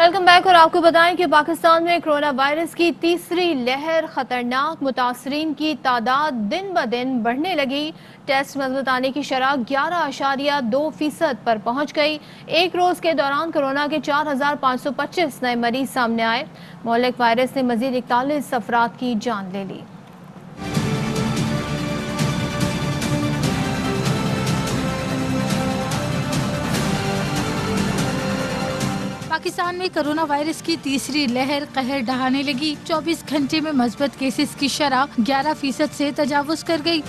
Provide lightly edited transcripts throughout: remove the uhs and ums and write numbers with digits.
Welcome back. और आपको बताएं कि पाकिस्तान में कोरोना वायरस की तीसरी लहर खतरनाक, मुतासरीन की तादाद दिन ब दिन बढ़ने लगी। टेस्ट मजबूत आने की शरह 11.2% पर पहुंच गई। एक रोज के दौरान कोरोना के 4,525 नए मरीज सामने आए। मोहल्लिक वायरस ने मजीद 41 अफराद की जान ले ली। पाकिस्तान में कोरोना वायरस की तीसरी लहर कहर ढहाने लगी। 24 घंटे में मस्बत केसेस की शरह 11% से तजावुज कर गई।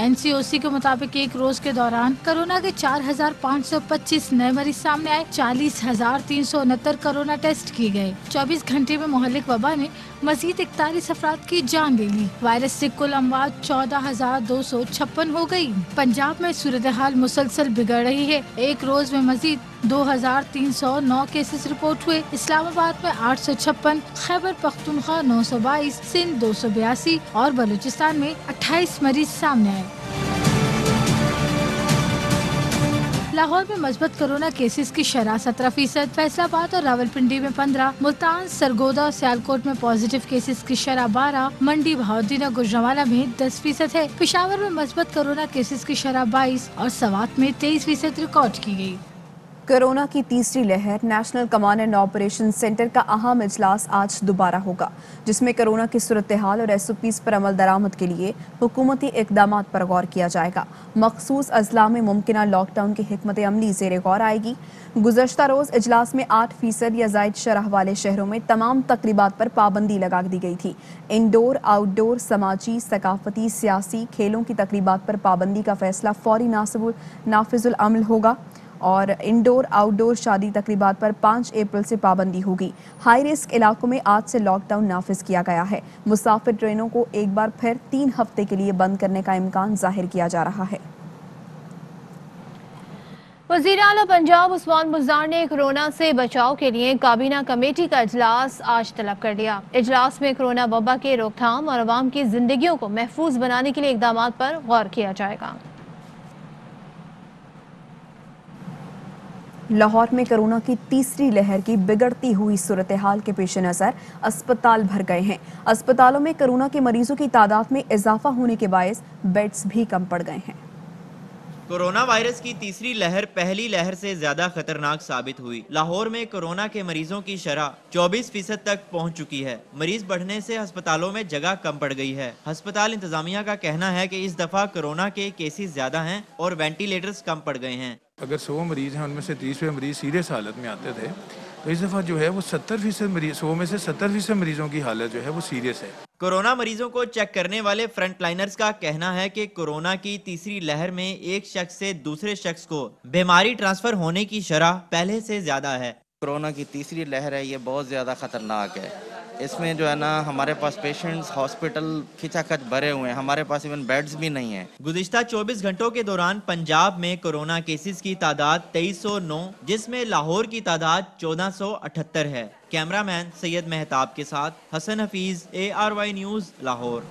NCOC के मुताबिक एक रोज के दौरान कोरोना के 4,525 नए मरीज सामने आए। 40,369 कोरोना टेस्ट किए गए। 24 घंटे में मोहल्लिक वबा ने मजीद 41 अफराद की जान ले ली। वायरस से कुल अमवात 14,256 हो गई। पंजाब में सूरत हाल मुसलसल बिगड़ रही है। एक रोज में मजीद 2,309 केसेस रिपोर्ट हुए। इस्लामाबाद में 856, खैबर पख्तूनख्वा 922, सिंध 282 और बलूचिस्तान में 28 मरीज सामने आए। लाहौर में मजबूत कोरोना केसेस की शरह 17%, फैसलाबाद और रावलपिंडी में 15, मुल्तान, सरगोदा और सियालकोट में पॉजिटिव केसेस की शरह 12, मंडी, बहाउद्दीन और गुजरांवाला में 10% है। पेशावर में मजबूत कोरोना केसेस की शरह 22 और सवात में 23% रिकॉर्ड की गई। कोरोना की तीसरी लहर। National command and operation centre का अहम इजलास आज दोबारा होगा, जिसमें कोरोना की सूरत हाल और SOPs पर अमल दरामद के लिए हुकूमती इकदाम पर गौर किया जाएगा। मखसूस अजला में मुमकिन लॉकडाउन की हिकमत अमली ज़ेर गौर आएगी। गुज़श्ता रोज़ इजलास में 8% या ज़ायद शरह वाले शहरों में तमाम तकरीबात पर पाबंदी लगा दी गई थी। इंडोर, आउटडोर, समाजी, सकाफती, सियासी, खेलों की तकरीबात पर पाबंदी का फैसला फौरी नाफिजुल अमल होगा और इंडोर, आउटडोर शादी तकरीबात पर 5 अप्रैल से पाबंदी होगी। हाई रिस्क इलाकों में आज से लॉकडाउन नाफिज किया गया है। मुसाफिर ट्रेनों को एक बार फिर 3 हफ्ते के लिए बंद करने का इम्कान जाहिर किया जा रहा है। वज़ीर आला पंजाब उस्मान बुज़दार ने कोरोना से बचाव के लिए काबीना कमेटी का इजलास आज तलब कर लिया। इजलास में कोरोना वबा के रोकथाम और अवाम की जिंदगियों को महफूज बनाने के लिए इकदाम पर गौर किया जाएगा। लाहौर में कोरोना की तीसरी लहर की बिगड़ती हुई सूरत हाल के पेश नज़र अस्पताल भर गए हैं। अस्पतालों में कोरोना के मरीजों की तादाद में इजाफा होने के बायस बेड्स भी कम पड़ गए हैं। कोरोना वायरस की तीसरी लहर पहली लहर से ज्यादा खतरनाक साबित हुई। लाहौर में कोरोना के मरीजों की शरह 24% तक पहुंच चुकी है। मरीज बढ़ने से अस्पतालों में जगह कम पड़ गई है। अस्पताल इंतजामिया का कहना है कि इस दफा कोरोना के केसेस ज्यादा हैं और वेंटिलेटर्स कम पड़ गए हैं। अगर 100 मरीज हैं उनमें से 30 मरीज सीरियस हालत में आते थे, तो इस दफ़ा जो है वो 70% मरीज, 100 में से 70% मरीजों की हालत जो है वो सीरियस है। कोरोना मरीजों को चेक करने वाले फ्रंटलाइनर्स का कहना है कि कोरोना की तीसरी लहर में एक शख्स से दूसरे शख्स को बीमारी ट्रांसफर होने की शरह पहले से ज्यादा है। कोरोना की तीसरी लहर है, ये बहुत ज़्यादा ख़तरनाक है। इसमें जो है ना, हमारे पास पेशेंट्स हॉस्पिटल खिंचाखच भरे हुए हैं, हमारे पास इवन बेड्स भी नहीं हैं। गुज़िश्ता 24 घंटों के दौरान पंजाब में कोरोना केसेस की तादाद 2309, जिसमें लाहौर की तादाद 1478 है। कैमरामैन सैयद मेहताब के साथ हसन हफीज, ARY न्यूज़, लाहौर।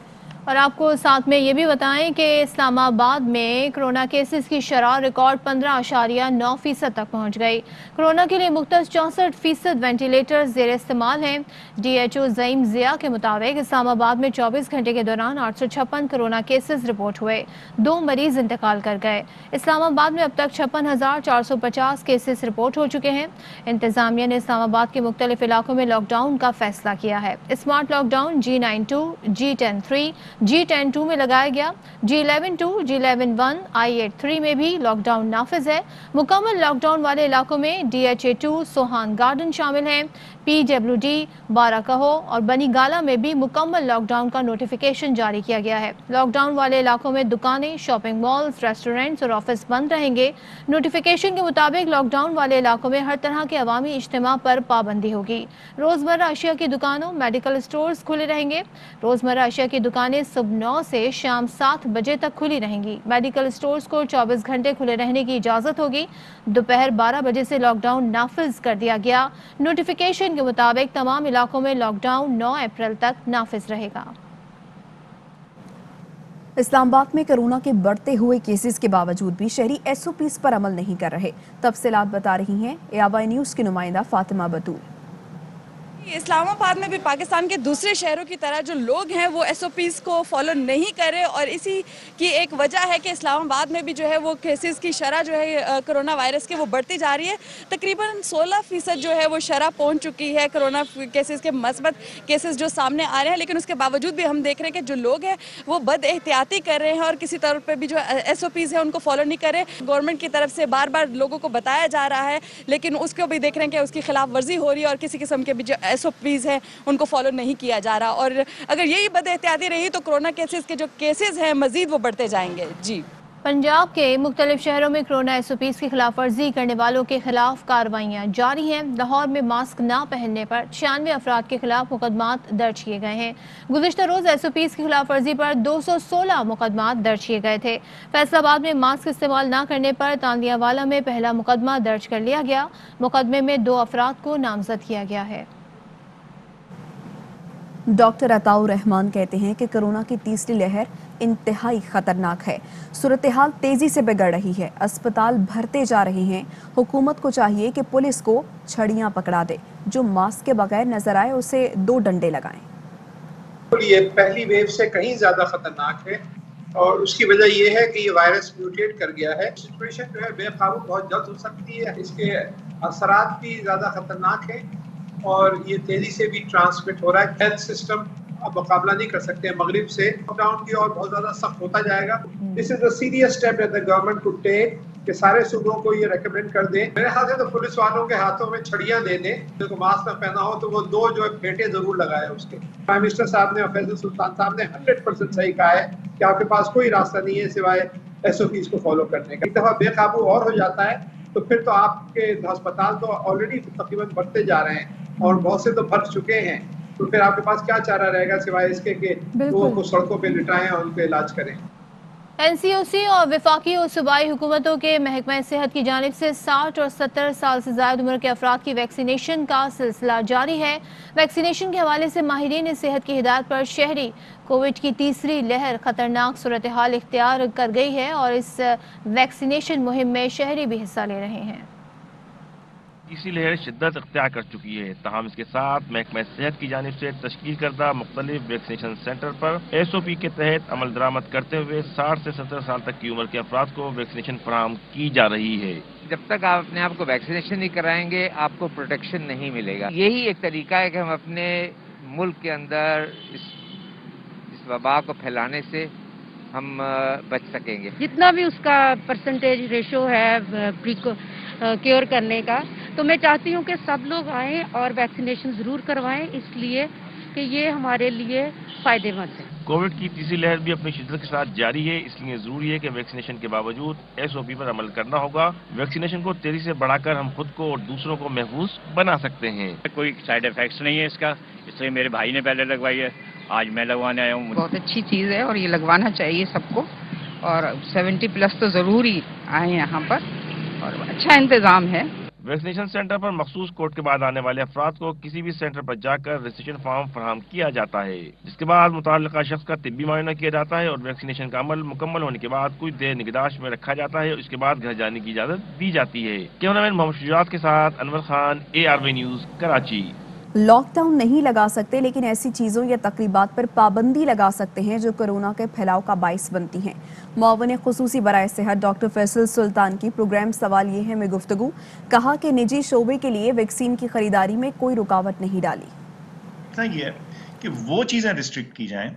और आपको साथ में ये भी बताएं कि इस्लामाबाद में कोरोना केसेस की शरह रिकॉर्ड 15.9% तक पहुंच गई। कोरोना के लिए मुख्तस 64% वेंटिलेटर ज़ेर इस्तेमाल हैं। DHO ज़ईम ज़िया के मुताबिक इस्लामाबाद में 24 घंटे के दौरान 856 कोरोना केसेस रिपोर्ट हुए। 2 मरीज इंतकाल कर गए। इस्लामाबाद में अब तक 56,450 केसेस रिपोर्ट हो चुके हैं। इंतजामिया ने इस्लामाबाद के मुख्तलिफ इलाकों में लॉकडाउन का फैसला किया है। Smart lockdown G9-2, G10-3, G10-2 में लगाया गया। G11-2, G11-1, I8-3 में भी लॉकडाउन नाफिज है। मुकम्मल लॉकडाउन वाले इलाकों में DHA-2, सोहान गार्डन शामिल हैं। PWD, बाराकहो और बनी गाला में भी मुकम्मल लॉकडाउन का नोटिफिकेशन जारी किया गया है। लॉकडाउन वाले इलाकों में दुकानें, शॉपिंग मॉल्स, रेस्टोरेंट्स और ऑफिस बंद रहेंगे। नोटिफिकेशन के मुताबिक लॉकडाउन वाले इलाकों में हर तरह के अवामी इज्तिमा पर पाबंदी होगी। रोजमर्रा अशिया की दुकानों, मेडिकल स्टोर्स खुले रहेंगे। रोजमर्रा अशिया की दुकानें सुबह 9 से शाम 7 बजे तक खुली रहेंगी। मेडिकल स्टोर्स को 24 घंटे खुले रहने की इजाजत होगी। दोपहर 12 बजे से लॉकडाउन नाफिज कर दिया गया। नोटिफिकेशन के मुताबिक तमाम इलाकों में लॉकडाउन 9 अप्रैल तक नाफिज रहेगा। इस्लामाबाद में कोरोना के बढ़ते हुए केसेस के बावजूद भी शहरी एसओपीज पर अमल नहीं कर रहे। तफसीलात बता रही हैं एआबाई न्यूज की नुमाइंदा फातिमा बतूल। इस्लामाबाद में भी पाकिस्तान के दूसरे शहरों की तरह जो लोग हैं वो एसओपीज़ को फॉलो नहीं कर रहे और इसी की एक वजह है कि इस्लामाबाद में भी जो है वो केसेस की शरह जो है कोरोना वायरस के वो बढ़ती जा रही है। तकरीबन 16% जो है वो शरह पहुंच चुकी है कोरोना केसेस के मस्बत केसेस जो सामने आ रहे हैं, लेकिन उसके बावजूद भी हम देख रहे हैं कि जो लोग हैं वो बद एहतियाती कर रहे हैं और किसी तौर पर भी जो एसओपीज़ है उनको फॉलो नहीं कर रहे। गवर्नमेंट की तरफ से बार बार लोगों को बताया जा रहा है, लेकिन उसको भी देख रहे हैं कि उसकी खिलाफ वर्जी हो रही है और किसी किस्म के भी जो एसओपीज है उनको फॉलो नहीं किया जा रहा। और अगर यही बदएहतियाती रही तो कोरोना केसेस के जो केसेस हैं मजीद वो बढ़ते जाएंगे। जी, पंजाब के मुख्तलिफ शहरों में कोरोना एसओपीज़ की खिलाफ वर्जी करने वालों के खिलाफ कार्रवाइयाँ जारी हैं। लाहौर में मास्क ना पहनने पर 96 अफराद के खिलाफ मुकदमात दर्ज किए गए हैं। गुज़िश्ता रोज़ एसओपीज़ की खिलाफ वर्जी पर 216 मुकदमात दर्ज किए गए थे। फैसलाबाद में मास्क इस्तेमाल ना करने पर तांदियावाला में पहला मुकदमा दर्ज कर लिया गया। मुकदमे में 2 अफराद को नामजद किया गया है। डॉक्टर अताउर रहमान कहते हैं कि कोरोना की तीसरी लहर इंतहाई खतरनाक है। सूरत हाल तेजी से बिगड़ रही है, अस्पताल भरते जा रहे हैं। हुकूमत को चाहिए कि पुलिस को छड़ियां पकड़ा दे, जो मास्क के बगैर नजर आए उसे 2 डंडे लगाएं। ये पहली वेव से कहीं ज्यादा खतरनाक है और उसकी वजह यह है कि ये वायरस म्यूटेट कर गया है। सिचुएशन जो है बेकाबू बहुत जल्द हो सकती है, इसके असरात भी ज्यादा खतरनाक है और ये तेजी से भी ट्रांसमिट हो रहा है। हेल्थ सिस्टम अब मुकाबला नहीं कर सकते। मगरिब से लॉकडाउन की और बहुत ज्यादा सख्त होता जाएगा। This is a serious step that the government could take कि सारे सूबों को ये रेकमेंड कर दें। मेरे ख्याल से तो पुलिस वालों के हाथों में छड़ियां दे दें, जिनको मास्क ना पहना हो तो वो 2 जो है फेंटे जरूर लगाए उसके। प्राइम मिनिस्टर साहब ने और फैजल सुल्तान साहब ने 100% सही कहा है कि आपके पास कोई रास्ता नहीं है सिवाय एसओपीज़ को फॉलो करने का। एक दफा बेकाबू और हो जाता है तो फिर तो आपके अस्पताल तो ऑलरेडी तकरीबन बढ़ते जा रहे हैं और बहुत से तो भर चुके हैं, तो फिर आपके पास क्या चारा रहेगा सिवाय इसके कि लोगों को सड़कों पे लिटाएं और उनका इलाज करें। एनसीओसी और वफाकी और सूबाई हुकूमतों के महकमा सेहत की जानिब से 60 और 70 साल से ज़्यादा उम्र के अफराद की वैक्सीनेशन का सिलसिला जारी है। वैक्सीनेशन के हवाले से माहिरीन सेहत की हिदायत पर शहरी कोविड की तीसरी लहर खतरनाक सूरत हाल इख्तियार कर गई है और इस वैक्सीनेशन मुहिम में शहरी भी हिस्सा ले रहे हैं। तीसरी लहर शिद्दत इख्तियार कर चुकी है, तहम इसके साथ महकमा सेहत की जानिब से तश्कील करदा मुख्तलिफ वैक्सीनेशन सेंटर पर एसओपी के तहत अमल दरामद करते हुए 60 से 70 साल तक की उम्र के अफराद को वैक्सीनेशन फराहम की जा रही है। जब तक आप अपने आप को वैक्सीनेशन नहीं कराएंगे आपको प्रोटेक्शन नहीं मिलेगा। यही एक तरीका है कि हम अपने मुल्क के अंदर इस वबा को फैलाने से हम बच सकेंगे। जितना भी उसका परसेंटेज रेशो है क्योर करने का, तो मैं चाहती हूँ कि सब लोग आएं और वैक्सीनेशन जरूर करवाएं, इसलिए कि ये हमारे लिए फायदेमंद है। कोविड की तीसरी लहर भी अपनी शिद्दत के साथ जारी है, इसलिए जरूरी है कि वैक्सीनेशन के बावजूद एसओपी पर अमल करना होगा। वैक्सीनेशन को तेजी से बढ़ाकर हम खुद को और दूसरों को महफूज बना सकते हैं। कोई साइड इफेक्ट्स नहीं है इसका, इसलिए मेरे भाई ने पहले लगवाई है, आज मैं लगवाने आया हूँ। बहुत अच्छी चीज़ है और ये लगवाना चाहिए सबको, और 70+ तो जरूर ही आए यहाँ पर और अच्छा इंतजाम है। वैक्सीनेशन सेंटर पर मखसूस कोड के बाद आने वाले अफराद को किसी भी सेंटर पर जाकर रजिस्ट्रेशन फॉर्म फराहम किया जाता है, जिसके बाद मुताल्लिका शख्स का तिब्बी मुआयना किया जाता है और वैक्सीनेशन का अमल मुकम्मल होने के बाद कुछ देर निगहदाश्त में रखा जाता है और उसके बाद घर जाने की इजाजत दी जाती है। कैमरामैन मोहम्मद शुजात के साथ Anwar Khan, ARV news, Karachi. Lockdown नहीं लगा सकते, लेकिन ऐसी चीज़ों या तकरीबात पर पाबंदी लगा सकते हैं जो कोरोना के फैलाव का बाइस बनती हैं। मुआविन खुसूसी बराए सेहत डॉक्टर फैसल सुल्तान की प्रोग्राम सवाल ये है में गुफ्तगू कहा कि निजी शोबे के लिए वैक्सीन की खरीदारी में कोई रुकावट नहीं डाली। ये है कि वो चीज़ें रिस्ट्रिक्ट की जाएं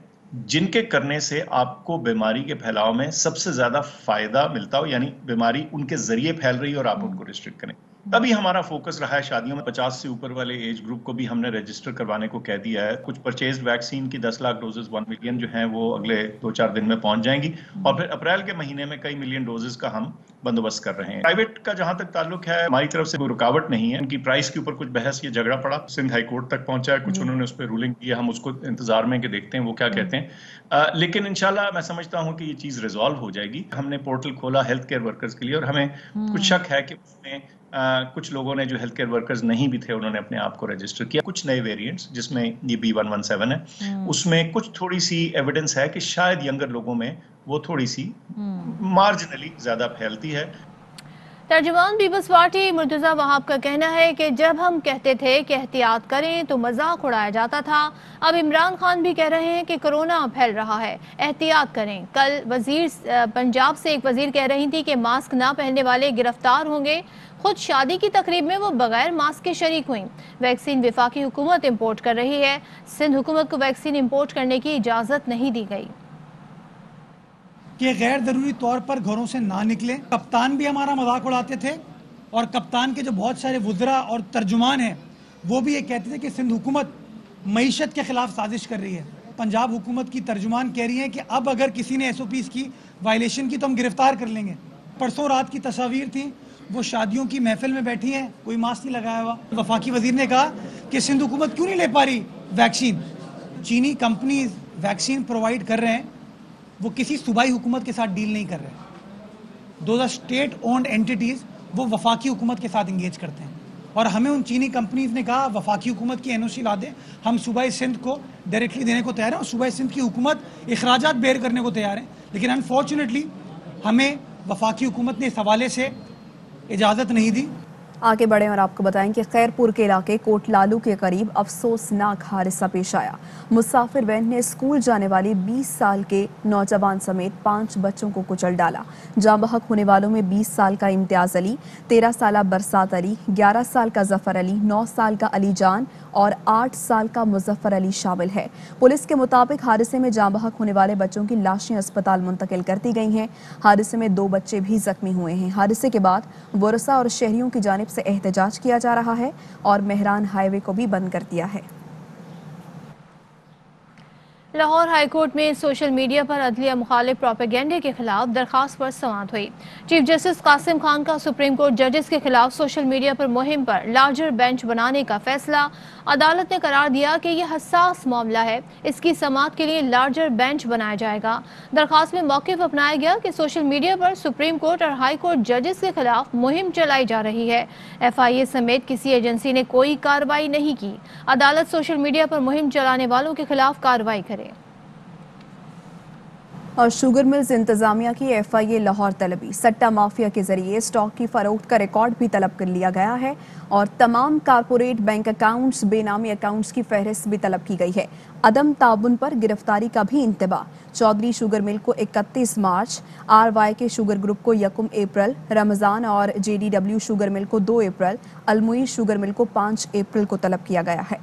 जिनके करने से आपको बीमारी के फैलाव में सबसे ज़्यादा फायदा मिलता हो, यानी बीमारी उनके जरिए फैल रही हो और आप उनको रिस्ट्रिक्ट करें। तभी हमारा फोकस रहा है शादियों में 50 से ऊपर वाले एज ग्रुप को भी हमने रजिस्टर करवाने को कह दिया है। कुछ परचेज्ड वैक्सीन की 10 लाख डोजेस 1 मिलियन जो हैं वो अगले 2-4 दिन में पहुंच जाएंगी और फिर अप्रैल के महीने में कई मिलियन डोजेस का हम बंदोबस्त कर रहे हैं। प्राइवेट का जहां तक ताल्लुक है हमारी तरफ से कोई रुकावट नहीं है। उनकी प्राइस के ऊपर कुछ बहस या झगड़ा पड़ा, सिंध हाई कोर्ट तक पहुंचा है, कुछ उन्होंने उस पर रूलिंग की है, हम उसको इंतजार में कि देखते हैं वो क्या कहते हैं। लेकिन इंशाल्लाह मैं समझता हूं कि ये चीज रिजॉल्व हो जाएगी। हमने पोर्टल खोला हेल्थ केयर वर्कर्स के लिए और हमें कुछ शक है कि उसमें कुछ लोगों ने जो हेल्थ केयर वर्कर्स नहीं भी थे उन्होंने अपने आप को रजिस्टर किया। कुछ नए वेरिएंट्स जिसमें ये B117 है, उसमें कुछ थोड़ी सी एविडेंस है कि शायद यंगर लोगों में वो थोड़ी सी मार्जिनली ज्यादा फैलती है। तर्जुमान पीपल्स पार्टी मुर्तजा वहाब का कहना है कि जब हम कहते थे कि एहतियात करें तो मजाक उड़ाया जाता था, अब इमरान खान भी कह रहे हैं कि कोरोना फैल रहा है, एहतियात करें। कल पंजाब से एक वजीर कह रही थी कि मास्क ना पहनने वाले गिरफ्तार होंगे। खुद शादी की तकरीब में वो बगैर मास्क के शरीक हुई। वैक्सीन वफाकी हुकूमत इम्पोर्ट कर रही है, सिंध हुकूमत को वैक्सीन इम्पोर्ट करने की इजाज़त नहीं दी गई कि गैर ज़रूरी तौर पर घरों से ना निकलें। कप्तान भी हमारा मजाक उड़ाते थे और कप्तान के जो बहुत सारे वुज़रा और तर्जुमान हैं वो भी ये कहते थे कि सिंध हुकूमत मईशत के ख़िलाफ़ साजिश कर रही है। पंजाब हुकूमत की तर्जुमान कह रही है कि अब अगर किसी ने SOPs की वायलेशन की तो हम गिरफ्तार कर लेंगे। परसों रात की तस्वीर थी, वो शादियों की महफिल में बैठी हैं, कोई मास्क नहीं लगाया हुआ। वफाकी वज़ीर ने कहा कि सिंध हुकूमत क्यों नहीं ले पा रही वैक्सीन। चीनी कंपनीज वैक्सीन प्रोवाइड कर रहे हैं, वो किसी सूबाई हुकूमत के साथ डील नहीं कर रहे। दो स्टेट ओन्ड एंटिटीज़ वो वफाकी हुकूमत के साथ इंगेज करते हैं और हमें उन चीनी कंपनीज ने कहा वफाकी हुकूमत की NOC ला दें, हम सूबाई सिंध को डायरेक्टली देने को तैयार हैं और सूबाई सिंध की हुकूमत अखराजात बेयर करने को तैयार है। लेकिन अनफॉर्चुनेटली हमें वफाकी हुकूमत ने इस हवाले से इजाज़त नहीं दी। आगे बढ़ें और आपको बताएं कि खैरपुर के इलाके कोटलालू के करीब अफसोसनाक हादसा पेश आया। मुसाफिर वैन ने स्कूल जाने वाली 20 साल के नौजवान समेत 5 बच्चों को कुचल डाला। जाँ बहक होने वालों में 20 साल का इम्तियाज अली, 13 साल बरसात अली, 11 साल का जफर अली, 9 साल का अली जान और 8 साल का मुजफ्फर अली शामिल है। पुलिस के मुताबिक हादसे में जाँ बहक होने वाले बच्चों की लाशें अस्पताल मुंतकिल कर दी गई हैं। हादसे में 2 बच्चे भी जख्मी हुए हैं। हादसे के बाद वरसा और शहरियों की जानिब से एहतजाज किया जा रहा है और मेहरान हाईवे को भी बंद कर दिया है। लाहौर हाईकोर्ट में सोशल मीडिया पर अदलिया मुखालिफ प्रोपेगेंडे के खिलाफ दरखास्त पर समाअत हुई। चीफ जस्टिस कासिम खान का सुप्रीम कोर्ट जजेस के खिलाफ सोशल मीडिया पर मुहिम पर लार्जर बेंच बनाने का फैसला। अदालत ने करार दिया कि यह हसास मामला है, इसकी समाअत के लिए लार्जर बेंच बनाया जाएगा। दरखास्त में मौक़िफ़ अपनाया गया कि सोशल मीडिया पर सुप्रीम कोर्ट और हाई कोर्ट जजेस के खिलाफ मुहिम चलाई जा रही है। FIA समेत किसी एजेंसी ने कोई कार्रवाई नहीं की। अदालत सोशल मीडिया पर मुहिम चलाने वालों के खिलाफ कार्रवाई करे। और शुगर मिल्स इंतजामिया की FIA लाहौर तलबी, सट्टा माफिया के जरिए स्टॉक की फरोख्त का रिकॉर्ड भी तलब कर लिया गया है और तमाम कारपोरेट बैंक अकाउंट्स, बेनामी अकाउंट्स की फहरिस्त भी तलब की गई है। अदम ताबुन पर गिरफ्तारी का भी इंतबा। चौधरी शुगर मिल को 31 मार्च, RYK शुगर ग्रुप को 1 अप्रैल, रमज़ान और JDW शुगर मिल को 2 अप्रैल, अलमुई शुगर मिल को 5 अप्रैल को तलब किया गया है।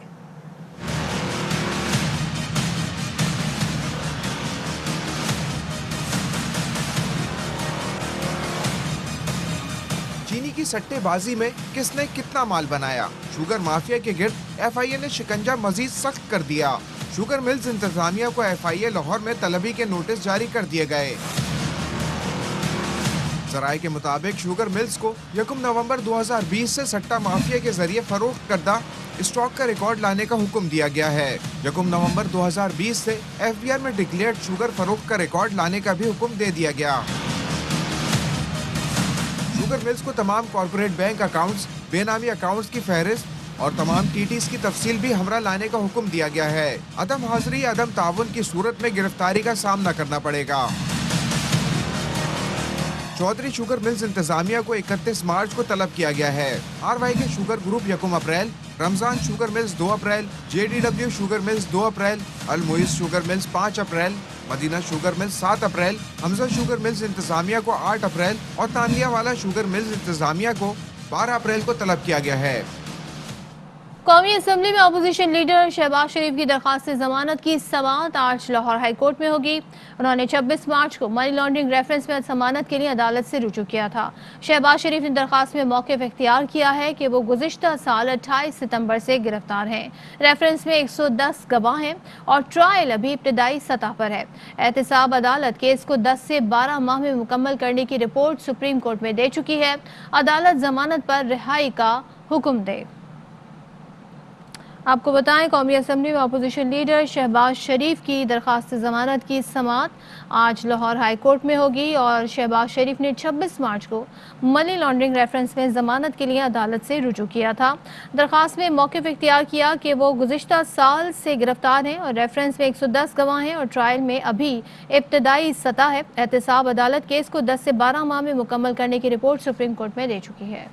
चीनी की सट्टेबाजी में किसने कितना माल बनाया, शुगर माफिया के गिर्द FIA ने शिकंजा मजीद सख्त कर दिया। शुगर मिल्स इंतजामिया को FIA लाहौर में तलबी के नोटिस जारी कर दिए गए। जराये के मुताबिक शुगर मिल्स को 1 नवंबर 2020 से सट्टा माफिया के जरिए फरोख्त करदा स्टॉक का रिकॉर्ड लाने का हुक्म दिया गया है। 1 नवंबर 2020 से FBR में डिक्लेयर्ड शुगर फरोख्त का रिकॉर्ड लाने का भी हुक्म दे दिया गया। शुगर मिल्स को तमाम कॉर्पोरेट बैंक अकाउंट्स, बेनामी अकाउंट्स की फहरिस्त और तमाम TTs की तफसील भी हमरा लाने का हुक्म दिया गया है। अदम हाजिरी, अदम ताउन की सूरत में गिरफ्तारी का सामना करना पड़ेगा। चौधरी शुगर मिल्स इंतजामिया को 31 मार्च को तलब किया गया है। RYK शुगर ग्रुप 1 अप्रैल, रमजान शुगर मिल्स 2 अप्रैल, JDW शुगर मिल्स 2 अप्रैल, अलमुइज शुगर मिल्स 5 अप्रैल, मदीना शुगर मिल्स 7 अप्रैल, हमजा शुगर मिल्स इंतजामिया को 8 अप्रैल और तानिया वाला शुगर मिल्स इंतजामिया को 12 अप्रैल को तलब किया गया है। कौमी असम्बली में अपोजिशन लीडर शहबाज शरीफ की दरखास्त से जमानत की समाअत आज लाहौर हाई कोर्ट में होगी। उन्होंने 26 मार्च को मनी लॉन्ड्रिंग रेफरेंस में जमानत के लिए अदालत से रुजू किया था। शहबाज शरीफ ने दरखास्त में मौक़िफ़ इख्तियार किया है कि वो गुज़िश्ता साल 28 सितंबर से गिरफ्तार हैं। रेफरेंस में 110 गवाह हैं और ट्रायल अभी इब्तदाई सतह पर है। एहतसाब अदालत केस को 10 से 12 माह में मुकम्मल करने की रिपोर्ट सुप्रीम कोर्ट में दे चुकी है। अदालत जमानत पर रिहाई का हुक्म दे। आपको बताएं, कौमी असम्बली में अपोजिशन लीडर शहबाज शरीफ की दरख्वास्त जमानत की समाअत आज लाहौर हाई कोर्ट में होगी और शहबाज शरीफ ने 26 मार्च को मनी लॉन्ड्रिंग रेफरेंस में जमानत के लिए अदालत से रुजू किया था। दरख्वास्त में मौक़िफ़ इख्तियार किया कि वो गुज़िश्ता साल से गिरफ्तार हैं और रेफरेंस में 110 गवाह हैं और ट्रायल में अभी इब्तदाई सतह है। एहतसाब अदालत केस को 10 से 12 माह में मुकम्मल करने की रिपोर्ट सुप्रीम कोर्ट में दे चुकी है।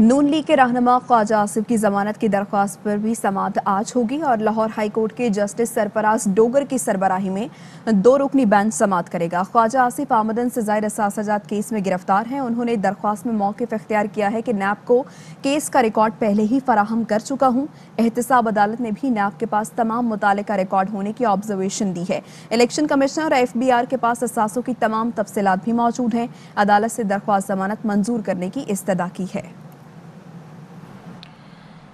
नून लीग के रहनुमा ख्वाजा आसिफ की जमानत की दरख्वास्त पर भी समाअत आज होगी और लाहौर हाई कोर्ट के जस्टिस सरफराज डोगर की सरबराही में 2 रुकनी बेंच समाअत करेगा। ख्वाजा आसिफ आमदन से ज़ायद असासाजात केस में गिरफ्तार हैं। उन्होंने दरख्वास्त में मौक़िफ़ इख्तियार किया है कि नैब को केस का रिकॉर्ड पहले ही फराहम कर चुका हूँ। एहतसाब अदालत ने भी नैब के पास तमाम मुतालिका रिकॉर्ड होने की ऑब्जर्वेशन दी है। इलेक्शन कमिश्नर और FBR के पास असासों की तमाम तफसीलात भी मौजूद हैं। अदालत से दरख्वास्त जमानत मंजूर करने की इस्तदा की है।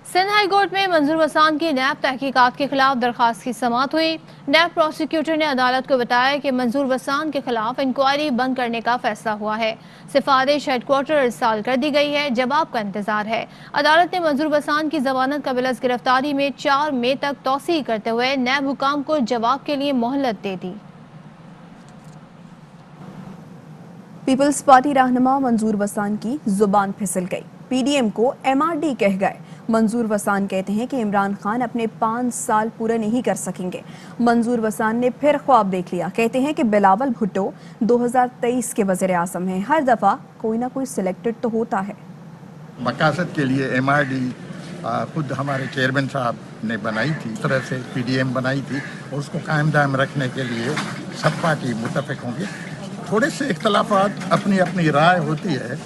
सिंध हाई कोर्ट में मंजूर वसान की नैब तहकीकात के खिलाफ दरख्वास्त की समाअत हुई। नैब प्रोसिक्यूटर ने अदालत को बताया कि मंजूर वसान के खिलाफ इंक्वायरी बंद करने का फैसला हुआ है। सिफारिश हेडक्वार्टर इरसाल कर दी गई है। जवाब का इंतजार है। अदालत ने मंजूर वसान की जमानत कबिल गिरफ्तारी में 4 मई तक तौसीह करते हुए नैब हुकाम को जवाब के लिए मोहलत दे दी। पीपल्स पार्टी रहनुमा मंजूर वसान की जुबान फिसल गई। PDM को MRD कह गए। मंजूर वसान कहते हैं कि इमरान खान अपने 5 साल पूरे नहीं कर सकेंगे। मंजूर वसान ने फिर ख्वाब देख लिया। कहते हैं कि बिलावल भुट्टो 2023 के वज़ीर आज़म हैं। हर दफ़ा कोई ना कोई सिलेक्टेड तो होता है। मकासद के लिए MRD खुद हमारे चेयरमैन साहब ने बनाई थी। इस तरह से PDM बनाई थी और उसको कायम दायम रखने के लिए सब पार्टी मुतफिक होंगे। थोड़े से इख्तलाफात अपनी अपनी राय होती है,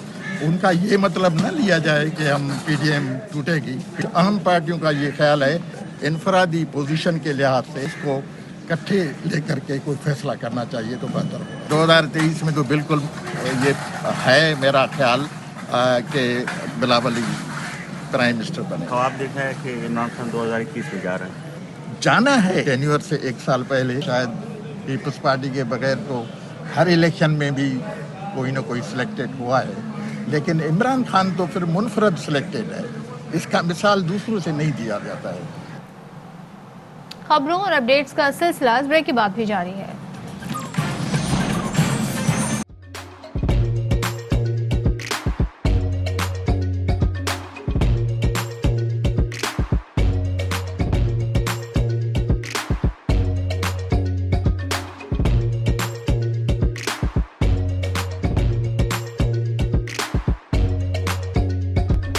उनका ये मतलब न लिया जाए कि हम PDM टूटेगी। अहम पार्टियों का ये ख्याल है इनफरादी पोजीशन के लिहाज से इसको इकट्ठे लेकर के कोई फैसला करना चाहिए तो बेहतर हो। 2023 में तो बिल्कुल ये है मेरा ख्याल कि बिलावल ही प्राइम मिनिस्टर बने। ख्वाब देखा है कि इमरान खान 2021 में जा रहे हैं। जाना है। टेन्योर से 1 साल पहले शायद पीपल्स पार्टी के बगैर तो हर इलेक्शन में भी कोई ना कोई सिलेक्टेड हुआ है, लेकिन इमरान खान तो फिर मुनफरद सिलेक्टेड है। इसका मिसाल दूसरों से नहीं दिया जाता है। खबरों और अपडेट्स का सिलसिला इस ब्रेक के बाद भी जारी है।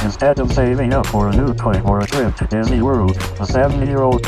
Instead of saving up for a new toy or a trip to Disney World, a 7-year-old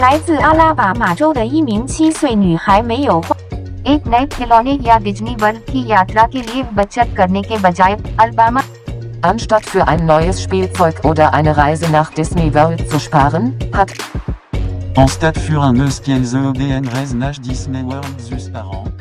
来自阿拉巴马州的一名7岁女孩没有花 एक नए खिलौने या डिज्नी वर्ल्ड की यात्रा के लिए बचत करने के बजाय Alabama Anstatt für ein neues Spielzeug oder eine Reise nach Disney World zu sparen, hat Anstatt für un eus kiel zo EBN reiznach Disney World zus par an.